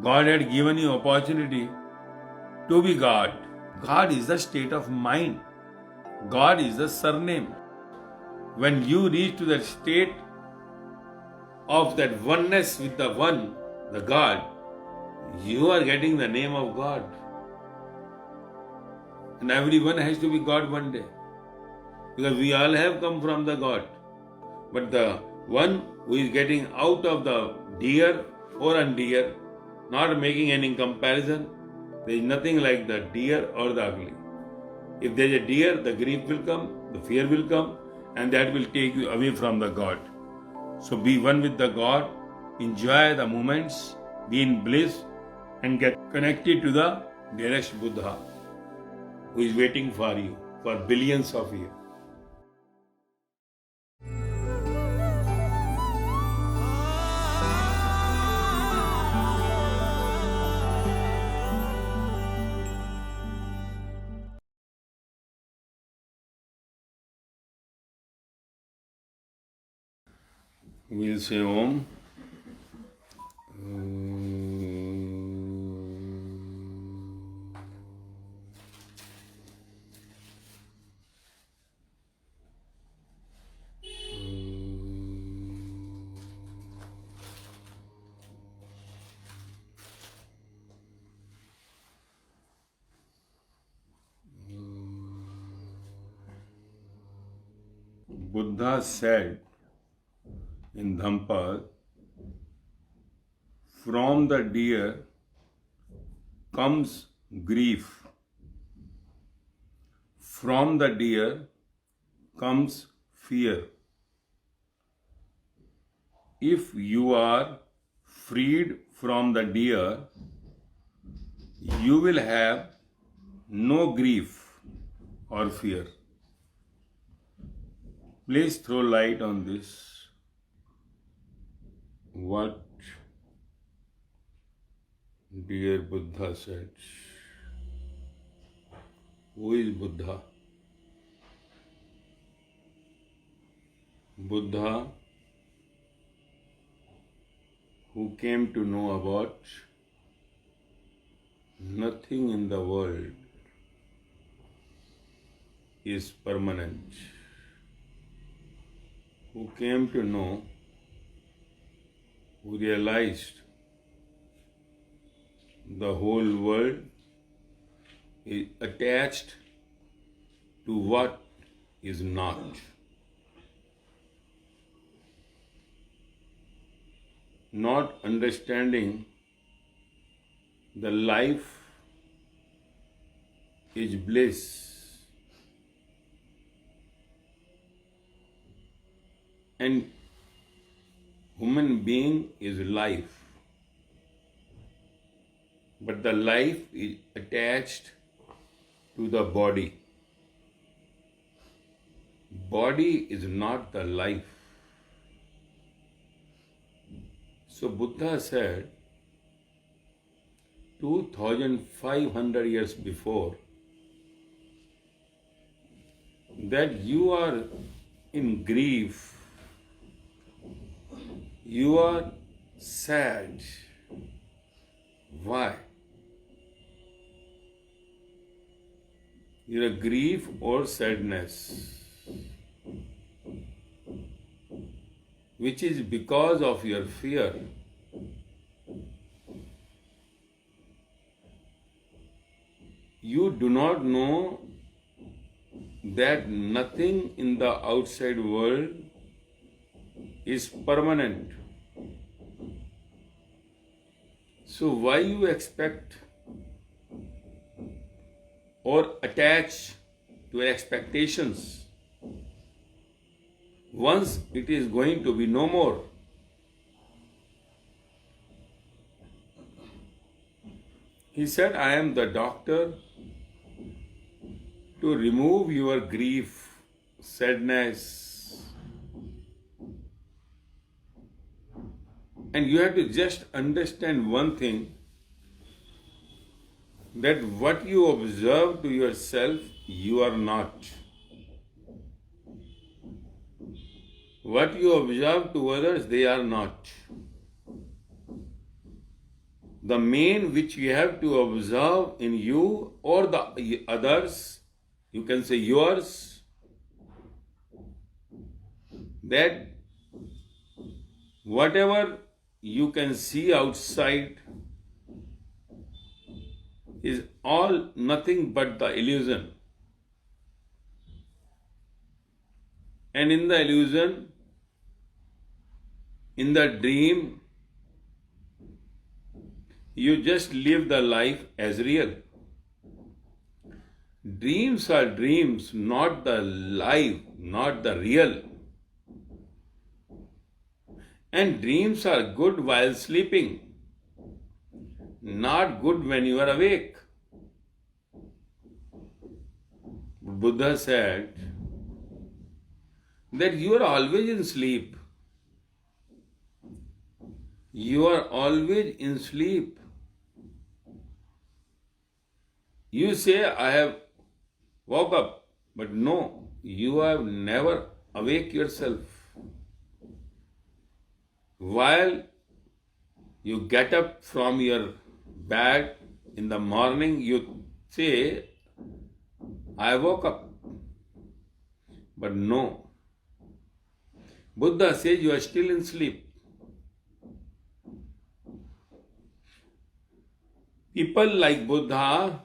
God had given you opportunity to be God. God is the state of mind. God is the surname. When you reach to that state of that oneness with the One, the God, you are getting the name of God. And everyone has to be God one day. Because we all have come from the God. But the one who is getting out of the dear or undear, not making any comparison, there is nothing like the dear or the ugly. If there is a dear, the grief will come, the fear will come, and that will take you away from the God. So be one with the God, enjoy the moments, be in bliss, and get connected to the dearest Buddha, who is waiting for you for billions of years. We'll say Om. Buddha said in Dhampa, from the deer comes grief. From the deer comes fear. If you are freed from the deer, you will have no grief or fear. Please throw light on this. What dear Buddha said. Who is Buddha? Buddha, who came to know about nothing in the world is permanent. Who came to know, who realized the whole world is attached to what is not. Not understanding the life is bliss. And human being is life. But the life is attached to the body. Body is not the life. So Buddha said 2500 years before that you are in grief, you are sad. Why? Your grief or sadness, which is because of your fear. You do not know that nothing in the outside world is permanent. So why you expect or attach to your expectations once it is going to be no more? He said, I am the doctor to remove your grief, sadness. And you have to just understand one thing, that what you observe to yourself, you are not. What you observe to others, they are not. the main which you have to observe in you or the others, you can say yours, that whatever you can see outside is all nothing but the illusion. And in the illusion, in the dream, you just live the life as real. Dreams are dreams, not the life, not the real. And dreams are good while sleeping, not good when you are awake. Buddha said that you are always in sleep. You are always in sleep. You say, I have woke up, but no, you have never awake yourself. While you get up from your bed in the morning, you say, I woke up. But no. Buddha says you are still in sleep. People like Buddha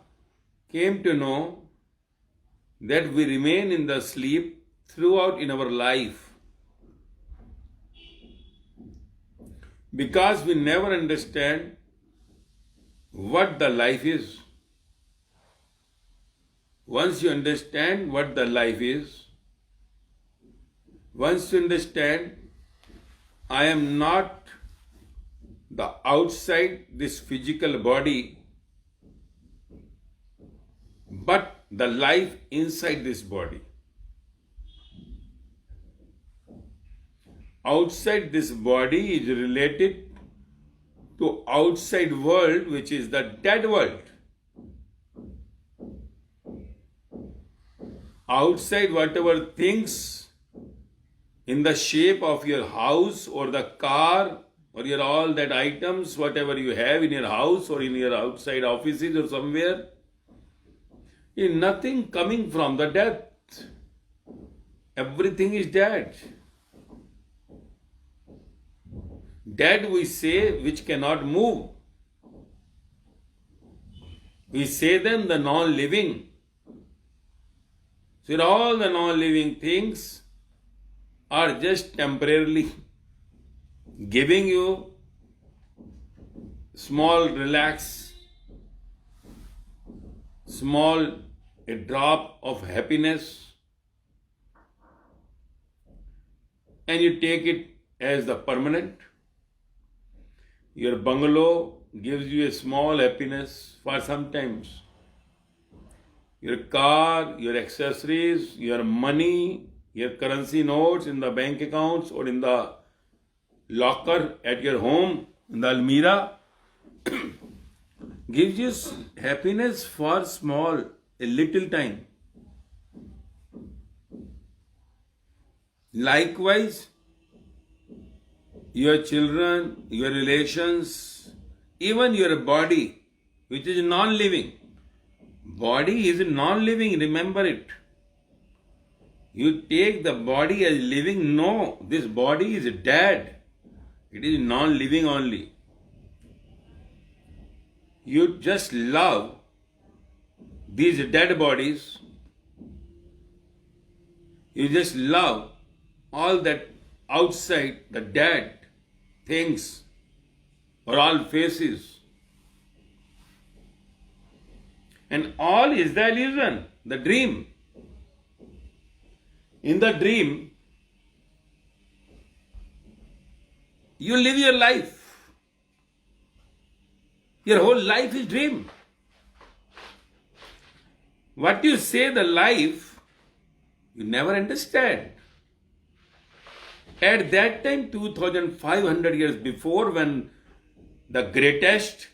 came to know that we remain in the sleep throughout in our life, because we never understand what the life is. Once you understand what the life is, once you understand, I am not the outside this physical body, but the life inside this body. Outside this body is related to outside world, which is the dead world. Outside whatever things in the shape of your house or the car or your all that items, whatever you have in your house or in your outside offices or somewhere, is nothing coming from the death. Everything is dead. Dead we say which cannot move. We say them the non-living. So all the non-living things are just temporarily giving you small relax, small a drop of happiness, and you take it as the permanent. Your bungalow gives you a small happiness for some times. Your car, your accessories, your money, your currency notes in the bank accounts or in the locker at your home, in the almirah, gives you happiness for small, a little time. Likewise, your children, your relations, even your body, which is non-living. Body is non-living, remember it. You take the body as living, no, this body is dead. It is non-living only. You just love these dead bodies. You just love all that outside, the dead things or all faces. And all is the illusion, the dream. In the dream, you live your life. Your whole life is dream. What you say the life, you never understand. At that time, 2500 years before, when the greatest,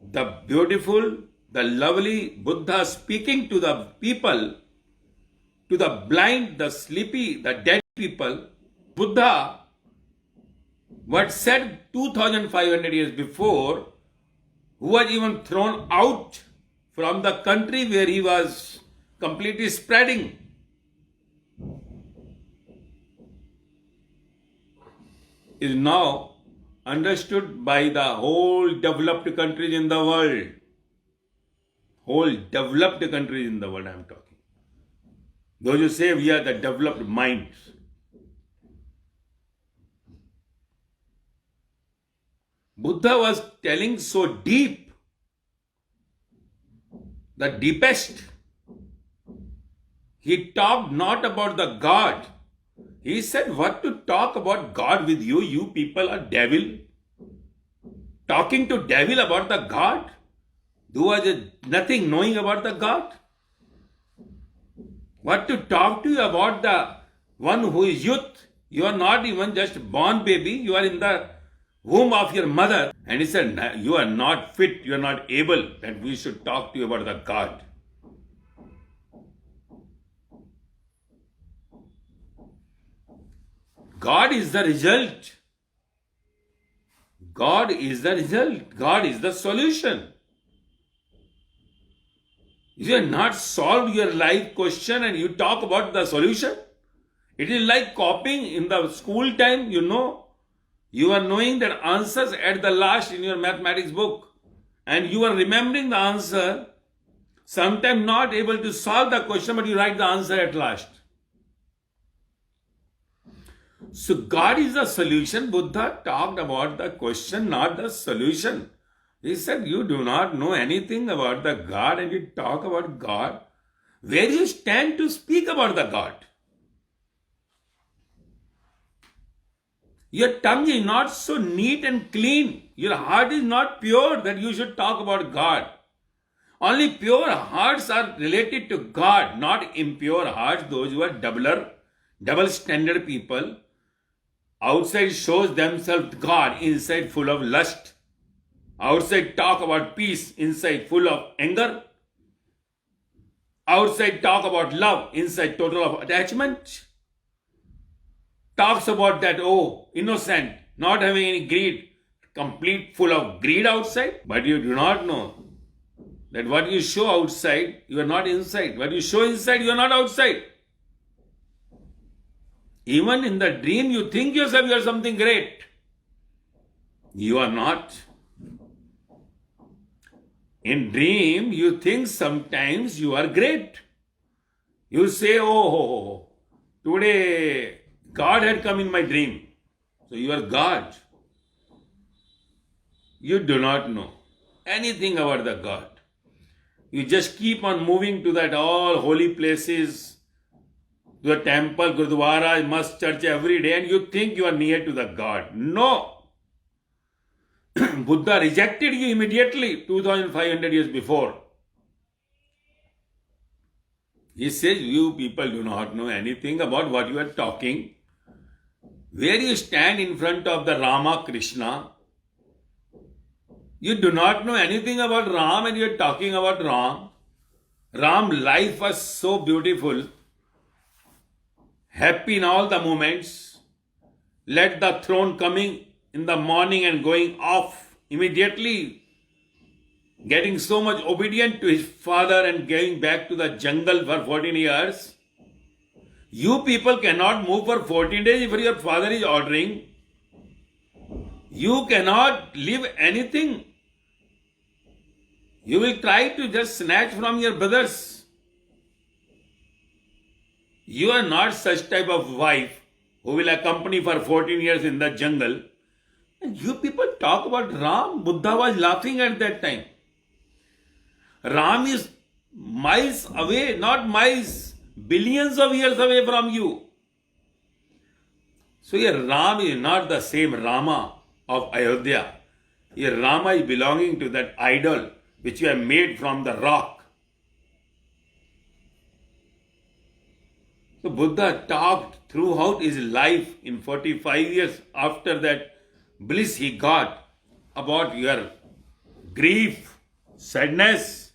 the beautiful, the lovely Buddha speaking to the people, to the blind, the sleepy, the dead people, Buddha, what said 2500 years before, who was even thrown out from the country where he was completely spreading. Is now understood by the whole developed countries in the world. Whole developed countries in the world I am talking. Those who say we are the developed minds. Buddha was telling so deep, the deepest. He talked not about the God. He said, what to talk about God with you? You people are devil. Talking to devil about the God? Who was nothing knowing about the God? What to talk to you about the one who is youth? You are not even just born baby. You are in the womb of your mother. And he said, you are not fit. You are not able that we should talk to you about the God. God is the result. God is the result. God is the solution. You have not solved your life question and you talk about the solution. It is like copying in the school time, you are knowing that answers at the last in your mathematics book. And you are remembering the answer, sometimes not able to solve the question, but you write the answer at last. So God is the solution. Buddha talked about the question, not the solution. He said, you do not know anything about the God and you talk about God. Where do you stand to speak about the God? Your tongue is not so neat and clean. Your heart is not pure that you should talk about God. Only pure hearts are related to God, not impure hearts, those who are double standard people. Outside shows themselves God, inside full of lust. Outside talk about peace, inside full of anger. Outside talk about love, inside total of attachment. Talks about that, innocent, not having any greed, complete full of greed outside. But you do not know that what you show outside, you are not inside. What you show inside, you are not outside. Even in the dream, you think yourself you are something great. You are not. In dream, you think sometimes you are great. You say, today God had come in my dream. So you are God. You do not know anything about the God. You just keep on moving to that all holy places, to the temple, Gurdwara, MAAsterG every day, and you think you are near to the God. No. Buddha rejected you immediately 2500 years before. He says, you people do not know anything about what you are talking. Where you stand in front of the Rama, Krishna, you do not know anything about Ram and you are talking about Ram. Ram's life was so beautiful, happy in all the moments, let the throne coming in the morning and going off immediately, getting so much obedient to his father and going back to the jungle for 14 years. You people cannot move for 14 days if your father is ordering. You cannot leave anything. You will try to just snatch from your brothers. You are not such type of wife who will accompany for 14 years in the jungle. And you people talk about Ram. Buddha was laughing at that time. Ram is miles away, not miles, billions of years away from you. So your Ram is not the same Rama of Ayodhya. Your Rama is belonging to that idol which you have made from the rock. So Buddha talked throughout his life in 45 years after that bliss he got about your grief, sadness.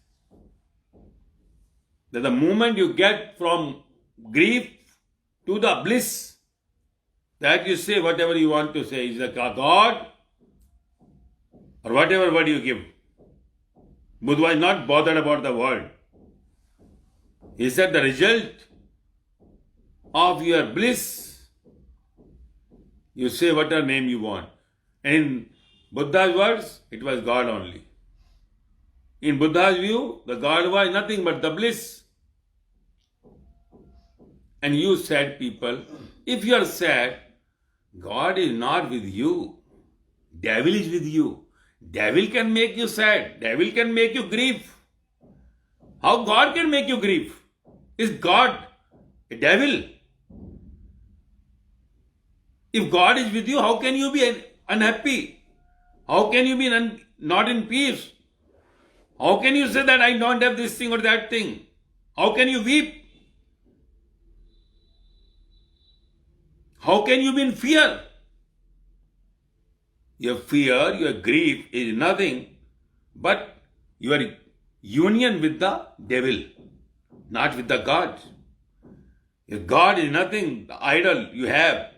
That the moment you get from grief to the bliss, that you say whatever you want to say, is a God or whatever word you give. Buddha was not bothered about the world. He said the result of your bliss, you say whatever name you want. In Buddha's words, it was God only. In Buddha's view, the God was nothing but the bliss. And you sad people, if you are sad, God is not with you. Devil is with you. Devil can make you sad. Devil can make you grieve. How God can make you grieve? Is God a devil? If God is with you, how can you be unhappy? How can you be not in peace? How can you say that I don't have this thing or that thing? How can you weep? How can you be in fear? Your fear, your grief is nothing but your union with the devil, not with the God. Your God is nothing, the idol you have.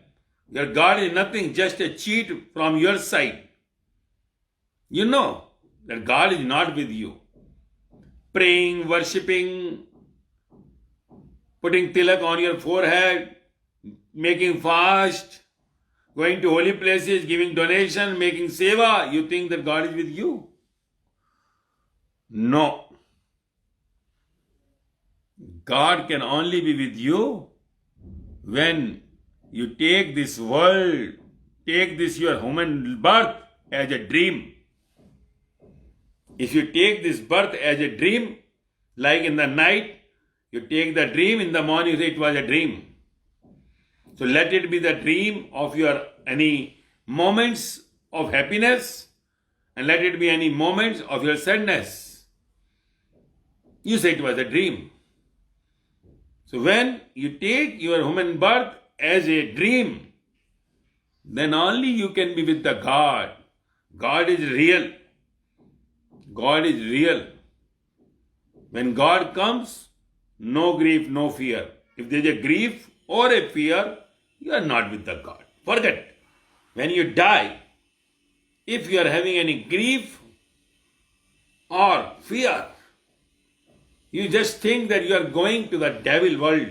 Your God is nothing, just a cheat from your side. You know that God is not with you. Praying, worshipping, putting tilak on your forehead, making fast, going to holy places, giving donation, making seva, you think that God is with you? No. God can only be with you when you take this world, take this your human birth as a dream. If you take this birth as a dream, like in the night, you take the dream, in the morning you say it was a dream. So let it be the dream of your any moments of happiness, and let it be any moments of your sadness. You say it was a dream. So when you take your human birth as a dream, then only you can be with the God. God is real. God is real. When God comes, no grief, no fear. If there is a grief or a fear, you are not with the God. Forget. When you die, if you are having any grief or fear, you just think that you are going to the devil world,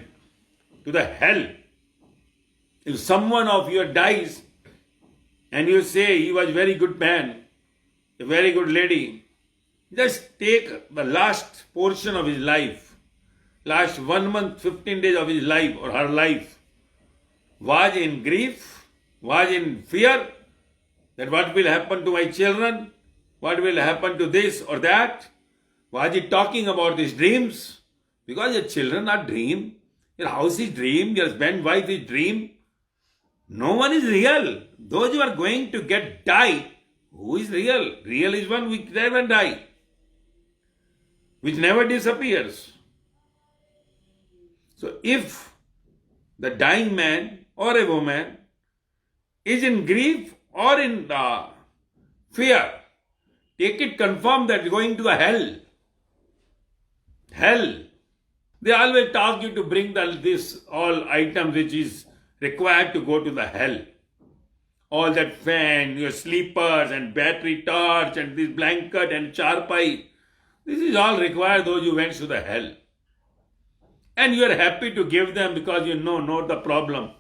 to the hell. If someone of you dies and you say he was a very good man, a very good lady, just take the last portion of his life, last 1 month, 15 days of his life or her life, was in grief, was in fear that what will happen to my children, what will happen to this or that. Was he talking about his dreams? Because your children are dream, your house is dream, your husband, wife is dream. No one is real. Those who are going to get die, who is real? Real is one which never die, which never disappears. So if the dying man or a woman is in grief or in fear, take it confirm that going to the hell. Hell. They always talk you to bring this all items which is required to go to the hell. All that fan, your sleepers and battery torch and this blanket and charpai. This is all required those who went to the hell. And you are happy to give them because you know the problem.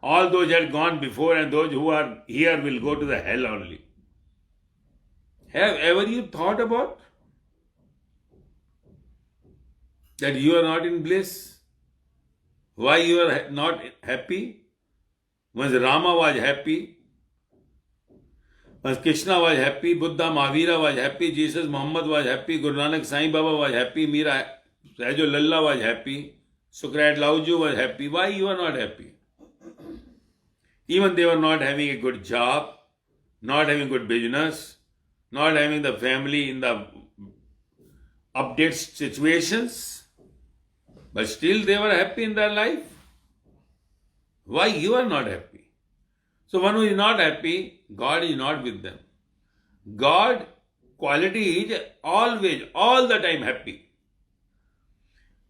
All those had gone before and those who are here will go to the hell only. Have ever you thought about that you are not in bliss? Why you are not happy? Once Rama was happy, once Krishna was happy, Buddha, Mahavira was happy, Jesus, Muhammad was happy, Guru Nanak, Sai Baba was happy, Meera, Sahajo Lalla was happy, Sukrat Lauju was happy. Why you are not happy? Even they were not having a good job, not having good business, not having the family in the update situations, but still they were happy in their life. Why you are not happy? So one who is not happy, God is not with them. God quality is always, all the time happy.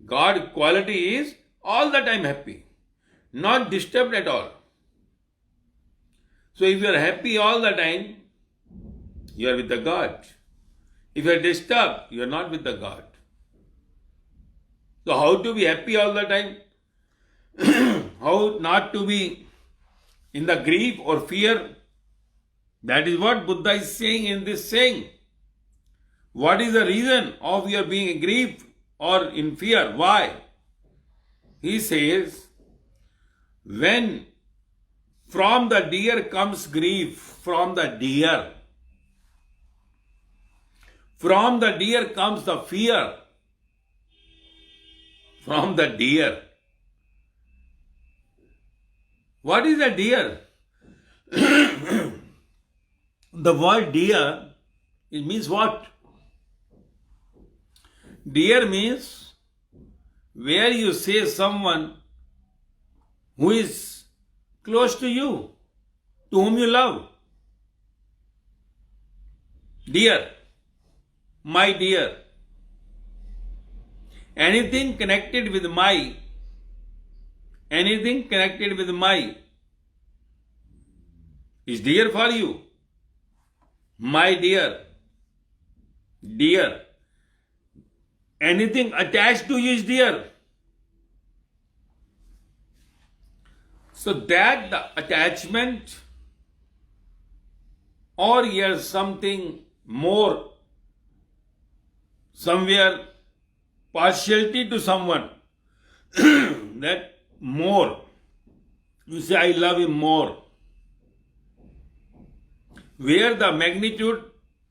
God quality is all the time happy, not disturbed at all. So if you are happy all the time, you are with the God. If you are disturbed, you are not with the God. So how to be happy all the time? How not to be in the grief or fear? That is what Buddha is saying in this saying. What is the reason of your being in grief or in fear? Why? He says, when from the deer comes grief, from the deer comes the fear. From the deer. What is a deer? The word deer, it means what? Dear means where you say someone who is close to you, to whom you love. Dear, my dear. Anything connected with my is dear for you. My dear. Dear. Anything attached to you is dear. So that the attachment or yes, something more, somewhere partiality to someone, that more, you say I love him more. Where the magnitude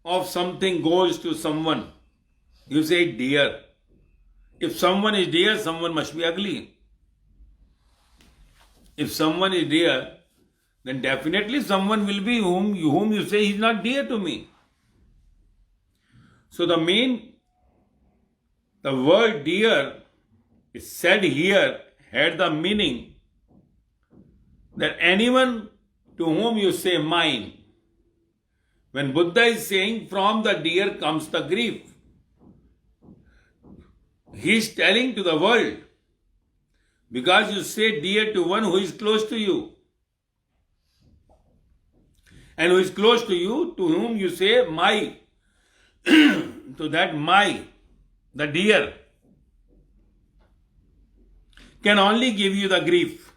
of something goes to someone, you say dear. If someone is dear, someone must be ugly. If someone is dear, then definitely someone will be whom you say he is not dear to me. So the word dear is said here had the meaning that anyone to whom you say mine. When Buddha is saying from the deer comes the grief, he is telling to the world, because you say dear to one who is close to you. And who is close to you, to whom you say my. To that my, the deer, can only give you the grief.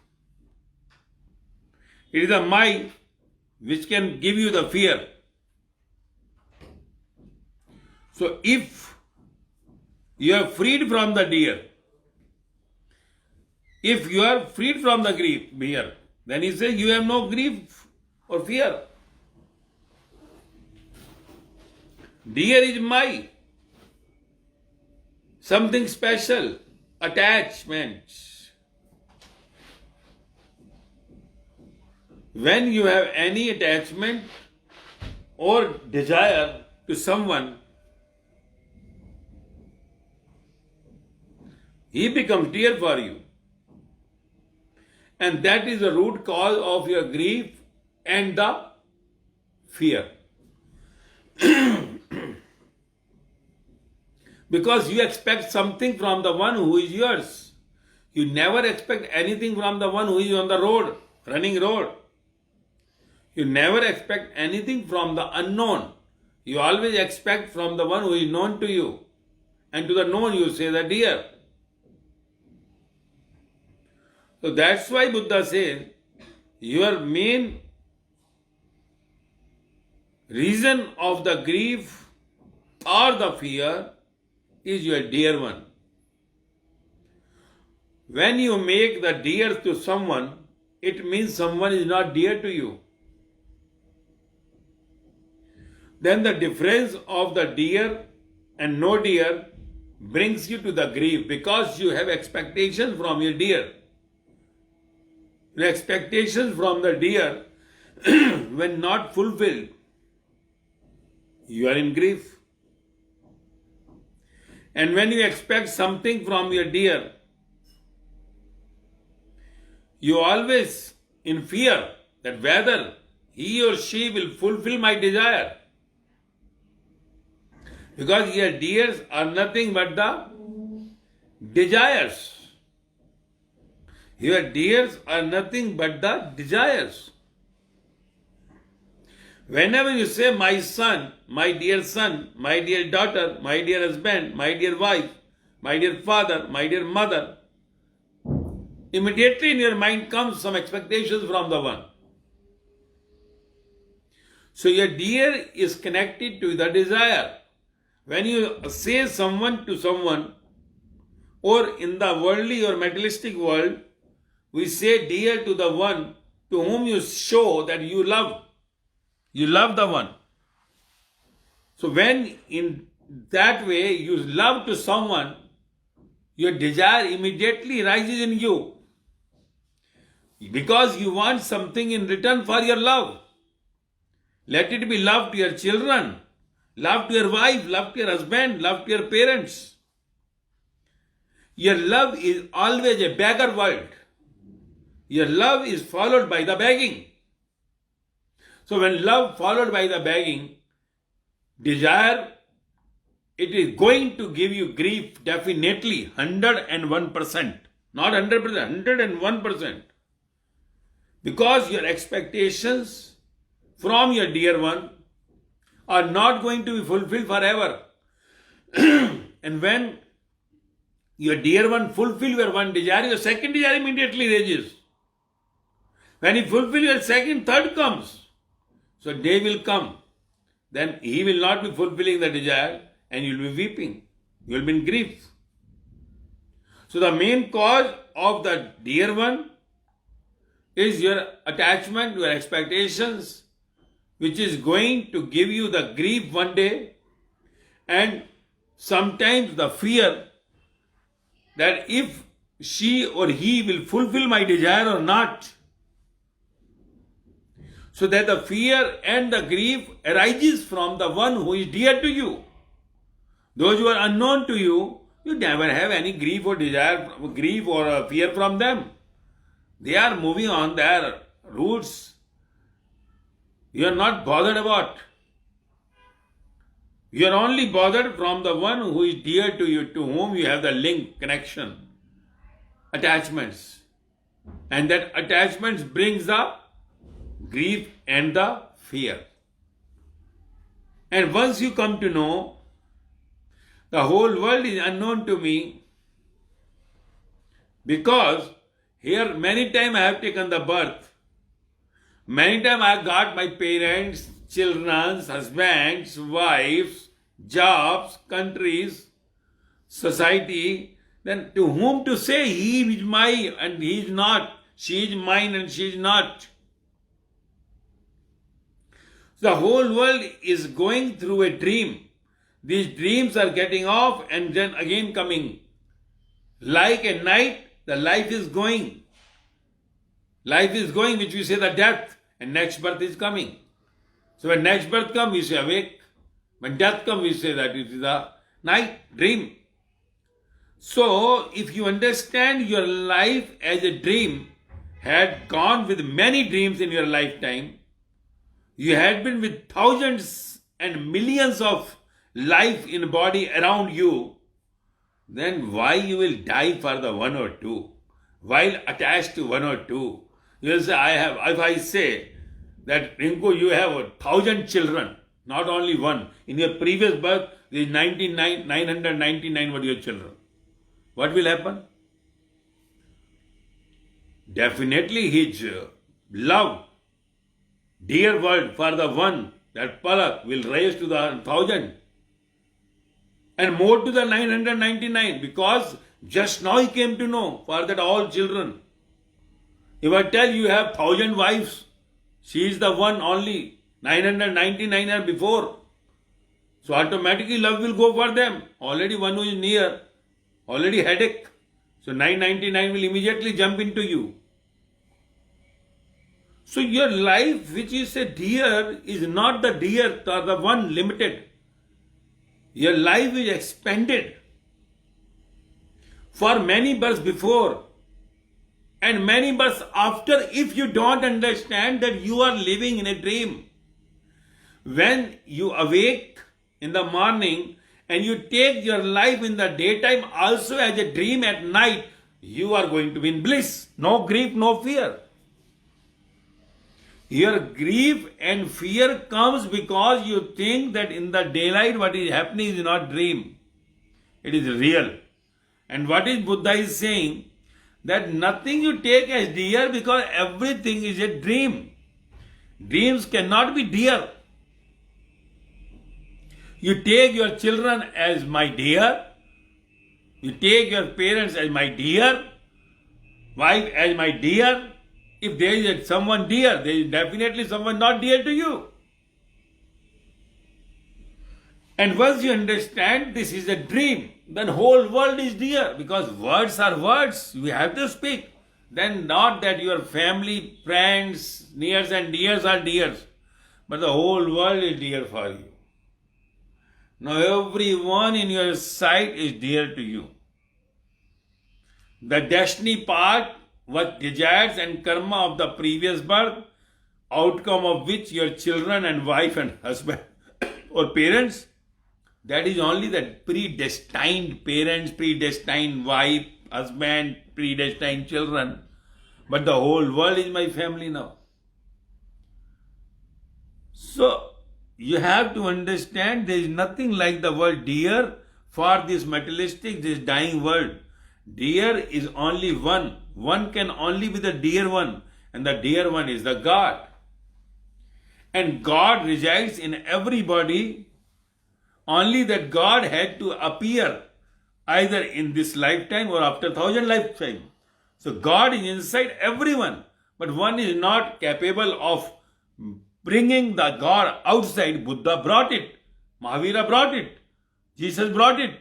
It is the my which can give you the fear. So if you are freed from the deer, if you are freed from the grief, fear, then he says you have no grief or fear. Deer is my, something special, attachment. When you have any attachment or desire to someone, he becomes dear for you. And that is the root cause of your grief and the fear. Because you expect something from the one who is yours. You never expect anything from the one who is on the road, running road. You never expect anything from the unknown. You always expect from the one who is known to you. And to the known you say the dear. So that's why Buddha says, your main reason of the grief or the fear is your dear one. When you make the dear to someone, it means someone is not dear to you. Then the difference of the dear and no dear brings you to the grief because you have expectations from your dear. The expectations from the dear, when not fulfilled, you are in grief. And when you expect something from your dear, you always in fear that whether he or she will fulfill my desire. Because your dears are nothing but the desires. Your dears are nothing but the desires. Whenever you say my son, my dear daughter, my dear husband, my dear wife, my dear father, my dear mother, immediately in your mind comes some expectations from the one. So your dear is connected to the desire. When you say someone to someone, or in the worldly or materialistic world, we say dear to the one to whom you show that you love. You love the one. So when in that way you love to someone, your desire immediately rises in you. Because you want something in return for your love. Let it be love to your children, love to your wife, love to your husband, love to your parents. Your love is always a beggar world. Your love is followed by the begging. So when love followed by the begging, desire, it is going to give you grief definitely 101%. Not 100%, 101%. Because your expectations from your dear one are not going to be fulfilled forever. And when your dear one fulfills your one desire, your second desire immediately rages. When he fulfills your second, third comes. So day will come. Then he will not be fulfilling the desire and you will be weeping. You will be in grief. So the main cause of the dear one is your attachment, your expectations, which is going to give you the grief one day, and sometimes the fear that if she or he will fulfill my desire or not. So that the fear and the grief arises from the one who is dear to you. Those who are unknown to you, you never have any grief or desire, grief or fear from them. They are moving on their routes. You are not bothered about. You are only bothered from the one who is dear to you, to whom you have the link, connection, attachments. And that attachments brings the grief and the fear. And once you come to know, the whole world is unknown to me, because here many times I have taken the birth. Many times I have got my parents, children, husbands, wives, jobs, countries, society. Then to whom to say he is mine and he is not, she is mine and she is not. The whole world is going through a dream. These dreams are getting off and then again coming. Like a night, the life is going. Life is going, which we say the death, and next birth is coming. So when next birth comes, we say awake. When death comes, we say that it is the night, dream. So if you understand your life as a dream, had gone with many dreams in your lifetime, you had been with thousands and millions of life in body around you, then why you will die for the one or two? While attached to one or two, you will say, if I say that Rinku, you have 1,000 children, not only one. In your previous birth, there is 999 were your children. What will happen? Definitely his love, dear word for the one, that Palak will raise to the 1,000 and more to the 999, because just now he came to know for that all children. If I tell you have 1,000 wives, she is the one only, 999 are before. So automatically love will go for them. Already one who is near, already headache. So 999 will immediately jump into you. So your life, which is a dear, is not the dear, the one limited. Your life is expanded for many births before and many births after, if you don't understand that you are living in a dream. When you awake in the morning and you take your life in the daytime also as a dream at night, you are going to be in bliss. No grief, no fear. Your grief and fear comes because you think that in the daylight what is happening is not dream. It is real. And what is Buddha is saying? That nothing you take as dear because everything is a dream. Dreams cannot be dear. You take your children as my dear. You take your parents as my dear. Wife as my dear. If there is someone dear, there is definitely someone not dear to you. And once you understand this is a dream, then whole world is dear, because words are words. We have to speak. Then not that your family, friends, nears and dears are dears, but the whole world is dear for you. Now everyone in your sight is dear to you. The destiny part, what desires and karma of the previous birth, outcome of which your children and wife and husband or parents, that is only the predestined parents, predestined wife, husband, predestined children. But the whole world is my family now. So, you have to understand there is nothing like the word dear for this materialistic, this dying world. Dear is only one. One can only be the dear one. And the dear one is the God. And God resides in everybody. Only that God had to appear either in this lifetime or after 1,000 lifetimes. So God is inside everyone. But one is not capable of bringing the God outside. Buddha brought it. Mahavira brought it. Jesus brought it.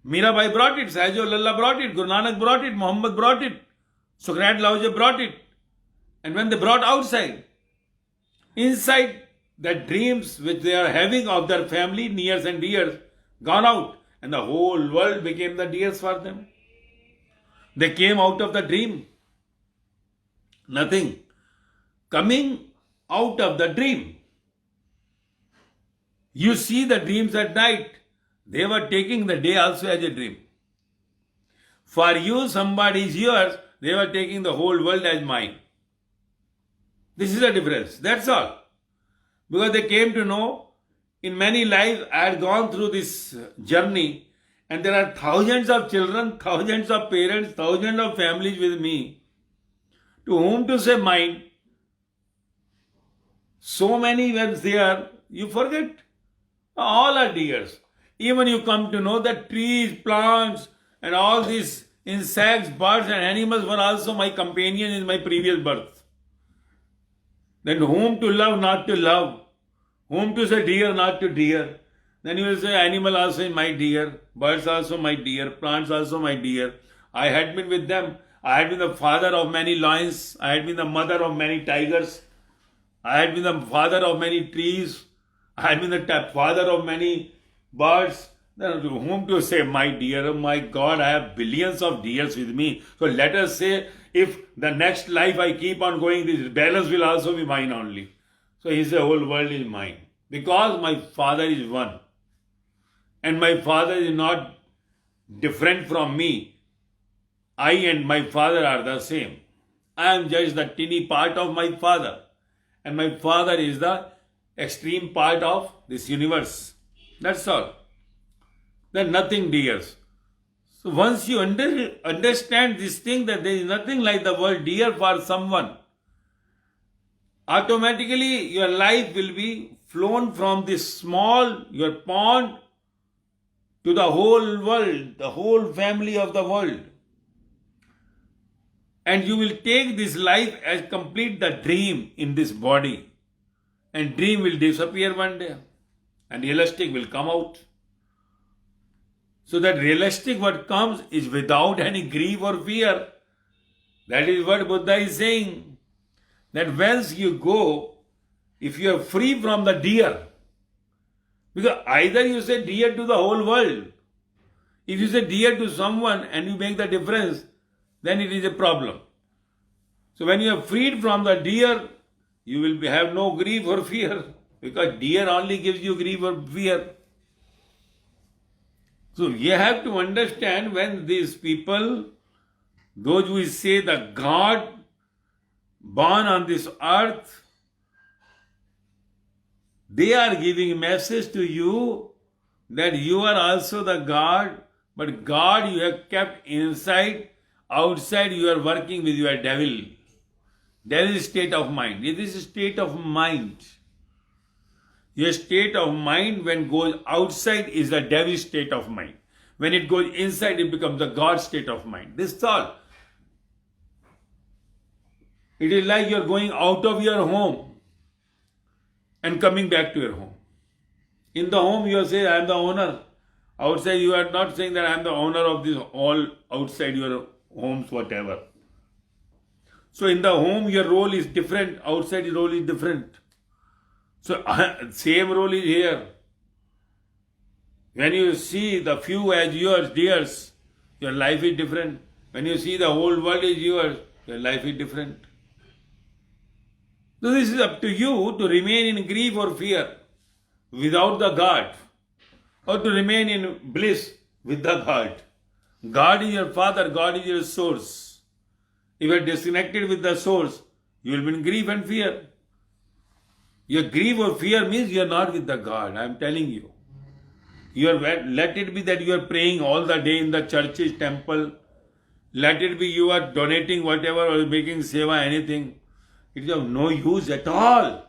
Mirabai brought it. Sahajullah brought it. Guru Nanak brought it. Muhammad brought it. Socrates Laoje brought it. And when they brought outside, inside the dreams which they are having of their family, nears and dears, gone out. And the whole world became the dears for them. They came out of the dream. Nothing. Coming out of the dream. You see the dreams at night. They were taking the day also as a dream. For you, somebody is yours. They were taking the whole world as mine. This is the difference. That's all. Because they came to know, in many lives, I had gone through this journey, and there are thousands of children, thousands of parents, thousands of families with me. To whom to say mine? So many were there, you forget. All are dears. Even you come to know that trees, plants, and all these insects, birds and animals were also my companion in my previous birth. Then whom to love, not to love. Whom to say dear, not to dear. Then you will say animal also is my dear. Birds also my dear. Plants also my dear. I had been with them. I had been the father of many lions. I had been the mother of many tigers. I had been the father of many trees. I had been the father of many birds. Then to whom to say my dear? Oh my God, I have billions of dears with me. So let us say, if the next life I keep on going, this balance will also be mine only. So he said, whole world is mine. Because my father is one. And my father is not different from me. I and my father are the same. I am just the teeny part of my father. And my father is the extreme part of this universe. That's all. Then nothing dears. So once you understand this thing, that there is nothing like the word dear for someone, automatically your life will be flown from this small, your pond, to the whole world, the whole family of the world. And you will take this life as complete the dream in this body. And dream will disappear one day. And realistic will come out. So that realistic what comes is without any grief or fear. That is what Buddha is saying. That whence you go, if you are free from the dear, because either you say dear to the whole world. If you say dear to someone and you make the difference, then it is a problem. So when you are freed from the dear, you will have no grief or fear, because dear only gives you grief or fear. So you have to understand, when these people, those who say the God born on this earth They are giving a message to you that you are also the God, but God you have kept inside, outside you are working with your devil. Devil state of mind. It is a state of mind. Your state of mind when goes outside is the devil state of mind. When it goes inside, it becomes the God state of mind. This is all. It is like you are going out of your home and coming back to your home. In the home, you say, I am the owner. Outside, you are not saying that I am the owner of this all outside your homes, whatever. So in the home, your role is different. Outside, your role is different. So same role is here. When you see the few as yours, dears, your life is different. When you see the whole world is yours, your life is different. So this is up to you to remain in grief or fear without the God, or to remain in bliss with the God. God is your father, God is your source. If you are disconnected with the source, you will be in grief and fear. Your grief or fear means you are not with the God, I am telling you. Let it be that you are praying all the day in the churches, temple. Let it be you are donating whatever or making seva, anything. It is of no use at all.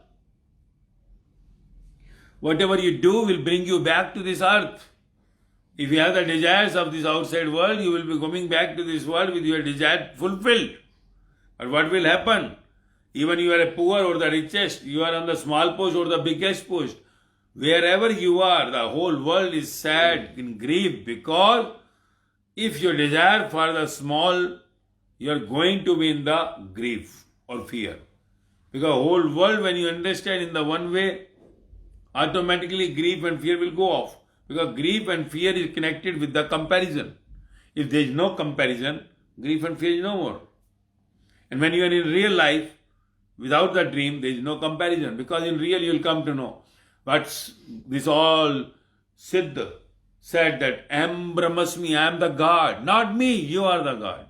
Whatever you do will bring you back to this earth. If you have the desires of this outside world, you will be coming back to this world with your desire fulfilled. But what will happen? Even you are a poor or the richest, you are on the small post or the biggest post. Wherever you are, the whole world is sad, in grief, because if you desire for the small, you are going to be in the grief or fear. Because whole world, when you understand in the one way, automatically grief and fear will go off. Because grief and fear is connected with the comparison. If there is no comparison, grief and fear is no more. And when you are in real life, without the dream, there is no comparison. Because in real you will come to know. But this all Siddha said that Am Brahmasmi, I am the God. Not me, you are the God.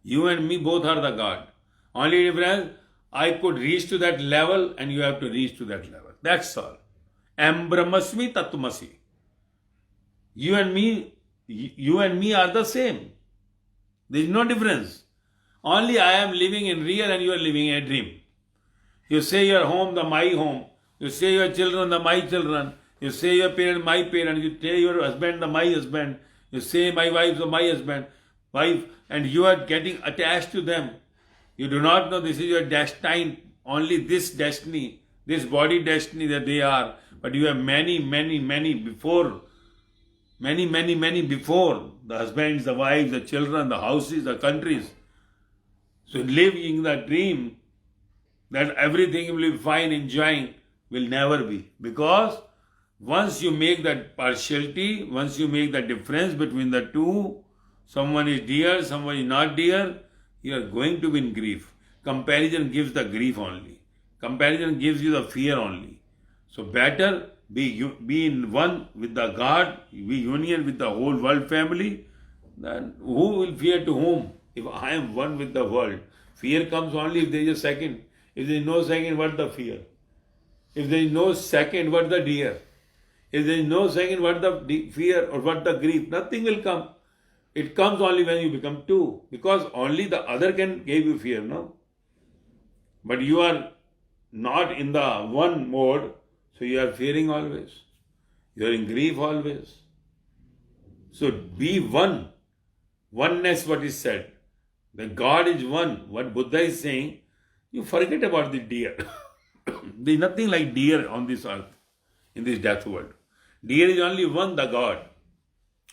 You and me both are the God. Only difference, I could reach to that level and you have to reach to that level. That's all. Am Brahmasmi Tattvamasi. You and me are the same. There is no difference. Only I am living in real and you are living in a dream. You say your home, the my home. You say your children, the my children. You say your parent, my parent. You say your husband, the my husband. You say my wife, the my husband, wife. And you are getting attached to them. You do not know this is your destiny. Only this destiny, this body destiny that they are. But you have many before. Many before. The husbands, the wives, the children, the houses, the countries. So living the dream that everything will be fine, enjoying, will never be. Because once you make that partiality, once you make the difference between the two, someone is dear, someone is not dear, you are going to be in grief. Comparison gives the grief only. Comparison gives you the fear only. So better be in one with the God, be union with the whole world family. Then who will fear to whom? If I am one with the world. Fear comes only if there is a second. If there is no second, what the fear? If there is no second, what the dear? If there is no second, what the fear or what the grief? Nothing will come. It comes only when you become two. Because only the other can give you fear, no? But you are not in the one mode, so you are fearing always. You are in grief always. So be one. Oneness, what is said. That God is one. What Buddha is saying, you forget about the deer. There is nothing like deer on this earth, in this death world. Deer is only one, the God,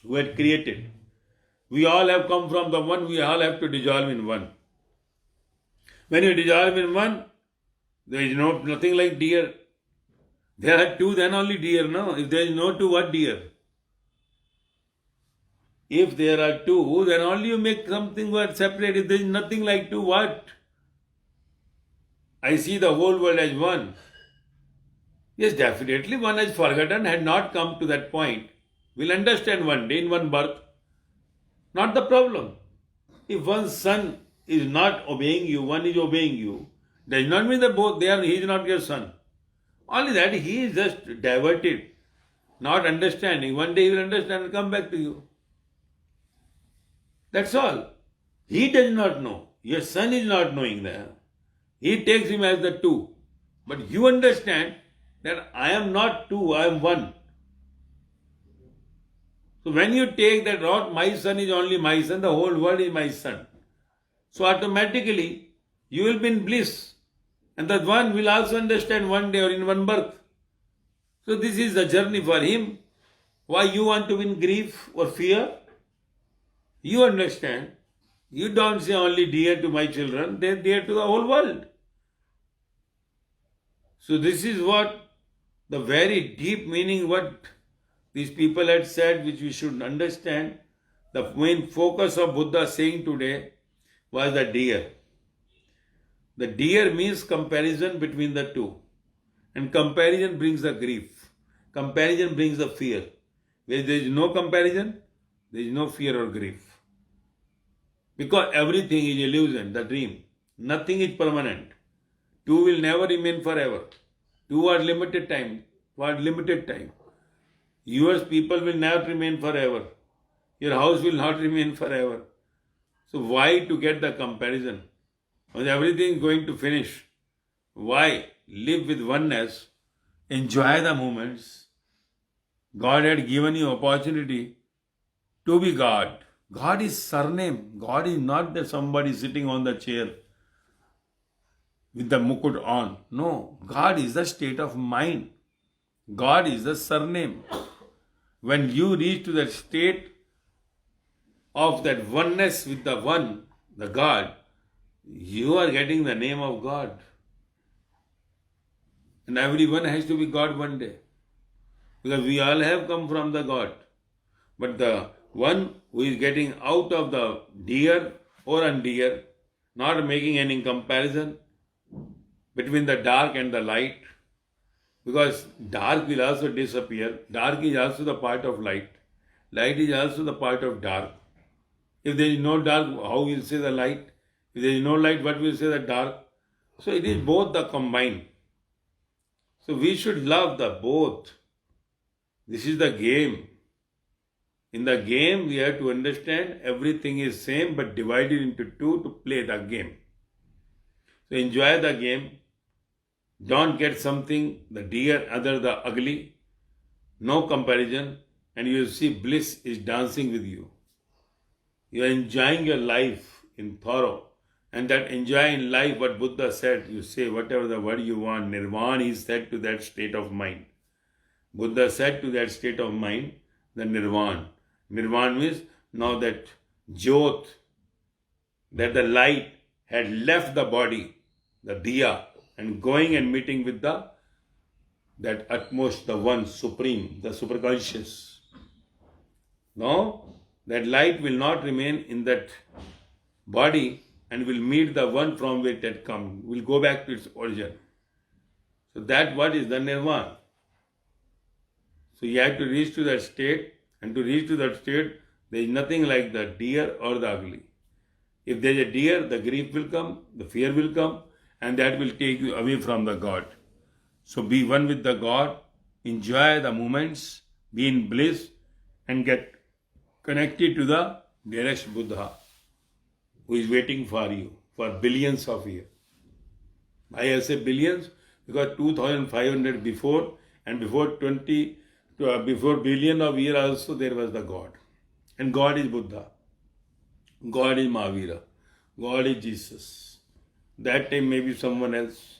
who had created. We all have come from the one, we all have to dissolve in one. When you dissolve in one, there is nothing like deer. There are two, then only deer, no? If there is no two, what deer? If there are two, then only you make something what separate. If there is nothing like two, what? I see the whole world as one. Yes, definitely one has forgotten, had not come to that point. We'll understand one day in one birth. Not the problem. If one son is not obeying you, one is obeying you, does not mean that both he is not your son. Only that he is just diverted, not understanding. One day he will understand and come back to you. That's all. He does not know. Your son is not knowing that. He takes him as the two. But you understand that I am not two, I am one. So when you take that not my son is only my son, the whole world is my son. So automatically you will be in bliss. And that one will also understand one day or in one birth. So this is the journey for him. Why you want to win grief or fear? You understand. You don't say only dear to my children, they're dear to the whole world. So this is what the very deep meaning what these people had said, which we should understand. The main focus of Buddha saying today was the deer. The deer means comparison between the two. And comparison brings the grief. Comparison brings the fear. Where there is no comparison, there is no fear or grief. Because everything is illusion, the dream. Nothing is permanent. Two will never remain forever. Two are limited time. For limited time. Yours people will not remain forever. Your house will not remain forever. So why to get the comparison? When everything is going to finish. Why live with oneness? Enjoy the moments. God had given you opportunity to be God. God is surname. God is not that somebody sitting on the chair with the mukut on. No, God is the state of mind. God is the surname. When you reach to that state of that oneness with the one, the God, you are getting the name of God. And everyone has to be God one day. Because we all have come from the God. But the one who is getting out of the dear or undear, not making any comparison between the dark and the light, because dark will also disappear. Dark is also the part of light. Light is also the part of dark. If there is no dark, how will say the light? If there is no light, what will say the dark? So it is both the combined. So we should love the both. This is the game. In the game, we have to understand everything is same but divided into two to play the game. So enjoy the game. Don't get something, the dear, other the ugly. No comparison. And you will see bliss is dancing with you. You are enjoying your life in thorough. And that enjoying life, what Buddha said, you say whatever the word you want, nirvana is said to that state of mind. Buddha said to that state of mind, the nirvana. Nirvana means now that jyot, that the light had left the body, the diya, and going and meeting with that utmost, the one supreme, the superconscious. Now, that light will not remain in that body and will meet the one from where it had come, will go back to its origin. So that what is the nirvana. So you have to reach to that state, and to reach to that state, there is nothing like the dear or the ugly. If there is a dear, the grief will come, the fear will come, and that will take you away from the God. So be one with the God, enjoy the moments, be in bliss, and get connected to the dearest Buddha, who is waiting for you for billions of years. I say billions because 2500 before, and before before billion of years also there was the God. And God is Buddha. God is Mahavira. God is Jesus. That time maybe someone else,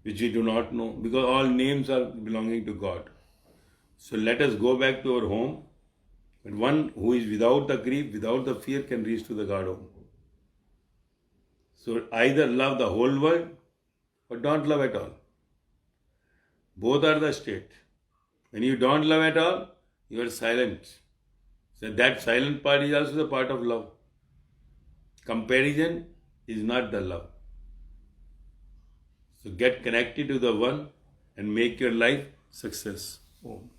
which we do not know, because all names are belonging to God. So let us go back to our home. And one who is without the grief, without the fear, can reach to the God home. So either love the whole world or don't love at all. Both are the state. When you don't love at all, you are silent. So that silent part is also the part of love. Comparison is not the love. So get connected to the one and make your life success. Om.